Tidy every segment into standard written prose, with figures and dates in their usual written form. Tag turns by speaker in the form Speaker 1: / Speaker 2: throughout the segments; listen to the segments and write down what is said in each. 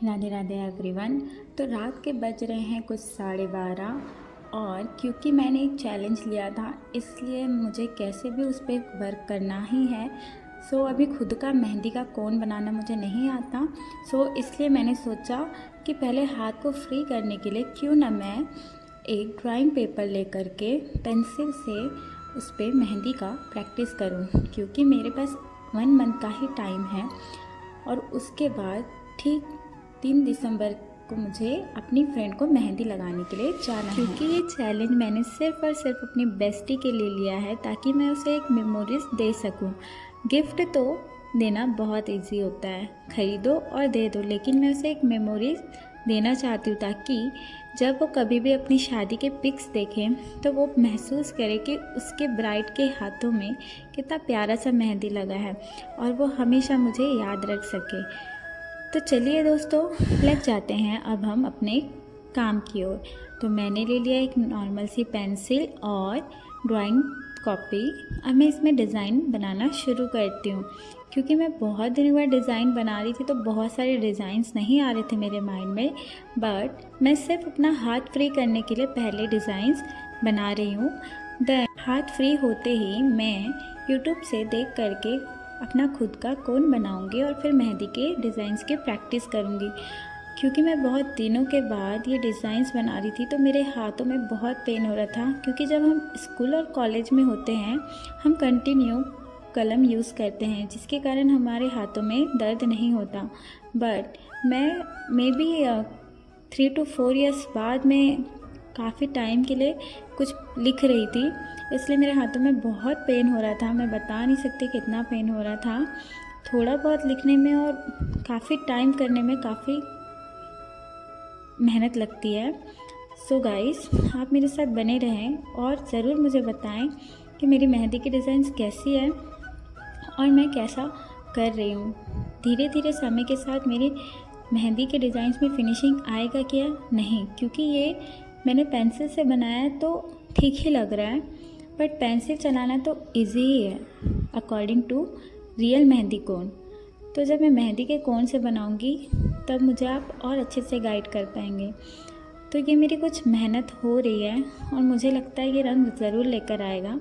Speaker 1: Radhe Radhe everyone. तो रात के बज रहे हैं कुछ 12:30 और क्योंकि मैंने एक चैलेंज लिया था इसलिए मुझे कैसे भी उस पर वर्क करना ही है। अभी खुद का मेहंदी का कोन बनाना मुझे नहीं आता। इसलिए मैंने सोचा कि पहले हाथ को फ्री करने के लिए क्यों ना मैं एक ड्राइंग पेपर लेकर के पेंसिल से उस पर मेहंदी का प्रैक्टिस करूं, क्योंकि मेरे पास 1 मंथ का ही टाइम है और उसके बाद ठीक 3 दिसंबर को मुझे अपनी फ्रेंड को मेहंदी लगाने के लिए जाना है। क्योंकि ये चैलेंज मैंने सिर्फ और सिर्फ अपनी बेस्टी के लिए लिया है ताकि मैं उसे एक मेमोरीज दे सकूं। गिफ्ट तो देना बहुत इजी होता है, ख़रीदो और दे दो, लेकिन मैं उसे एक मेमोरीज देना चाहती हूँ ताकि जब वो कभी भी अपनी शादी के पिक्स देखें तो वो महसूस करे कि उसके ब्राइड के हाथों में कितना प्यारा सा मेहंदी लगा है और वो हमेशा मुझे याद रख सके। तो चलिए दोस्तों, लग जाते हैं अब हम अपने काम की ओर। तो मैंने ले लिया एक नॉर्मल सी पेंसिल और ड्राइंग कॉपी। अब मैं इसमें डिज़ाइन बनाना शुरू करती हूँ। क्योंकि मैं बहुत दिनों बाद डिज़ाइन बना रही थी तो बहुत सारे डिज़ाइंस नहीं आ रहे थे मेरे माइंड में, बट मैं सिर्फ अपना हाथ फ्री करने के लिए पहले डिज़ाइंस बना रही हूँ। हाथ फ्री होते ही मैं यूट्यूब से देख करके अपना खुद का कोन बनाऊंगी और फिर मेहंदी के डिज़ाइंस की प्रैक्टिस करूंगी। क्योंकि मैं बहुत दिनों के बाद ये डिज़ाइंस बना रही थी तो मेरे हाथों में बहुत पेन हो रहा था। क्योंकि जब हम स्कूल और कॉलेज में होते हैं हम कंटिन्यू कलम यूज़ करते हैं, जिसके कारण हमारे हाथों में दर्द नहीं होता। बट मैं मे बी 3 to 4 ईयर्स बाद में काफ़ी टाइम के लिए कुछ लिख रही थी, इसलिए मेरे हाथों में बहुत पेन हो रहा था। मैं बता नहीं सकती कितना पेन हो रहा था। थोड़ा बहुत लिखने में और काफ़ी टाइम करने में काफ़ी मेहनत लगती है। गाइस, आप मेरे साथ बने रहें और ज़रूर मुझे बताएं कि मेरी मेहंदी की डिज़ाइंस कैसी है और मैं कैसा कर रही हूँ। धीरे धीरे समय के साथ मेरी मेहंदी के डिज़ाइंस में फिनिशिंग आएगा क्या नहीं, क्योंकि ये मैंने पेंसिल से बनाया है तो ठीक ही लग रहा है, बट पेंसिल चलाना तो इजी ही है अकॉर्डिंग टू रियल मेहंदी कोन। तो जब मैं मेहंदी के कोन से बनाऊंगी तब मुझे आप और अच्छे से गाइड कर पाएंगे। तो ये मेरी कुछ मेहनत हो रही है और मुझे लगता है ये रंग ज़रूर लेकर आएगा,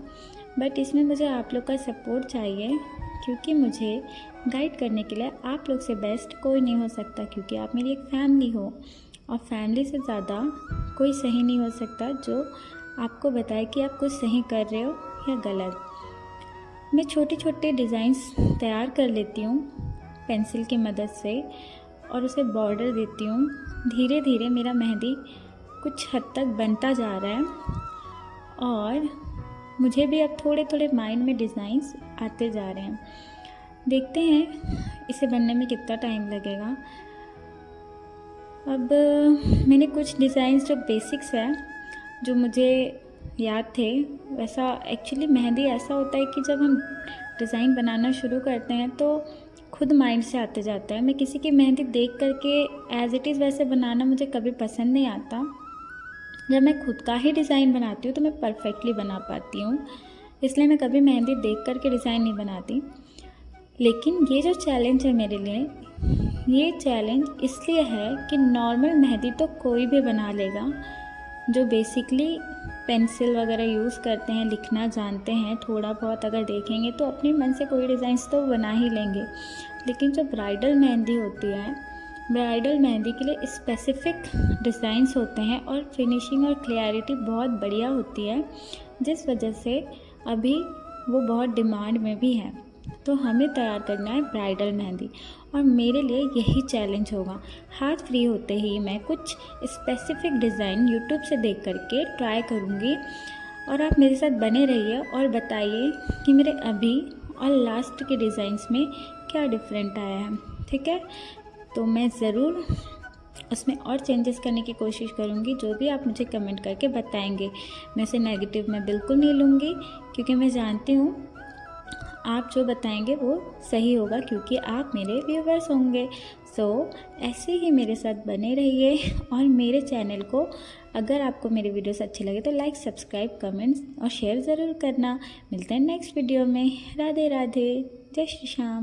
Speaker 1: बट इसमें मुझे आप लोग का सपोर्ट चाहिए, क्योंकि मुझे गाइड करने के लिए आप लोग से बेस्ट कोई नहीं हो सकता। क्योंकि आप मेरी एक फैमिली हो और फैमिली से ज़्यादा कोई सही नहीं हो सकता जो आपको बताए कि आप कुछ सही कर रहे हो या गलत। मैं छोटे छोटे डिज़ाइंस तैयार कर लेती हूँ पेंसिल की मदद से और उसे बॉर्डर देती हूँ। धीरे धीरे मेरा मेहंदी कुछ हद तक बनता जा रहा है और मुझे भी अब थोड़े थोड़े माइंड में डिज़ाइंस आते जा रहे हैं। देखते हैं इसे बनने में कितना टाइम लगेगा। अब मैंने कुछ डिज़ाइंस जो बेसिक्स है जो मुझे याद थे, वैसा एक्चुअली मेहंदी ऐसा होता है कि जब हम डिज़ाइन बनाना शुरू करते हैं तो खुद माइंड से आते जाता है। मैं किसी की मेहंदी देख करके एज़ इट इज़ वैसे बनाना मुझे कभी पसंद नहीं आता। जब मैं खुद का ही डिज़ाइन बनाती हूँ तो मैं परफेक्टली बना पाती हूँ, इसलिए मैं कभी मेहंदी देख करके डिज़ाइन नहीं बनाती। लेकिन ये जो चैलेंज है मेरे लिए, ये चैलेंज इसलिए है कि नॉर्मल मेहंदी तो कोई भी बना लेगा जो बेसिकली पेंसिल वगैरह यूज़ करते हैं, लिखना जानते हैं, थोड़ा बहुत अगर देखेंगे तो अपने मन से कोई डिज़ाइंस तो बना ही लेंगे। लेकिन जो ब्राइडल मेहंदी होती है, ब्राइडल मेहंदी के लिए स्पेसिफिक डिज़ाइंस होते हैं और फिनिशिंग और क्लियरिटी बहुत बढ़िया होती है, जिस वजह से अभी वो बहुत डिमांड में भी है। तो हमें तैयार करना है ब्राइडल मेहंदी और मेरे लिए यही चैलेंज होगा। हाथ फ्री होते ही मैं कुछ स्पेसिफिक डिज़ाइन यूट्यूब से देख करके ट्राई करूँगी और आप मेरे साथ बने रहिए और बताइए कि मेरे अभी और लास्ट के डिज़ाइंस में क्या डिफरेंट आया है। ठीक है, तो मैं ज़रूर उसमें और चेंजेस करने की कोशिश करूँगी। जो भी आप मुझे कमेंट करके बताएंगे मैं उसे नेगेटिव में बिल्कुल नहीं लूँगी, क्योंकि मैं जानती हूँ आप जो बताएंगे वो सही होगा, क्योंकि आप मेरे व्यूवर्स होंगे। ऐसे ही मेरे साथ बने रहिए और मेरे चैनल को अगर आपको मेरे वीडियोस अच्छे लगे तो लाइक, सब्सक्राइब, कमेंट्स और शेयर ज़रूर करना। मिलते हैं नेक्स्ट वीडियो में। राधे राधे, जय श्री श्याम।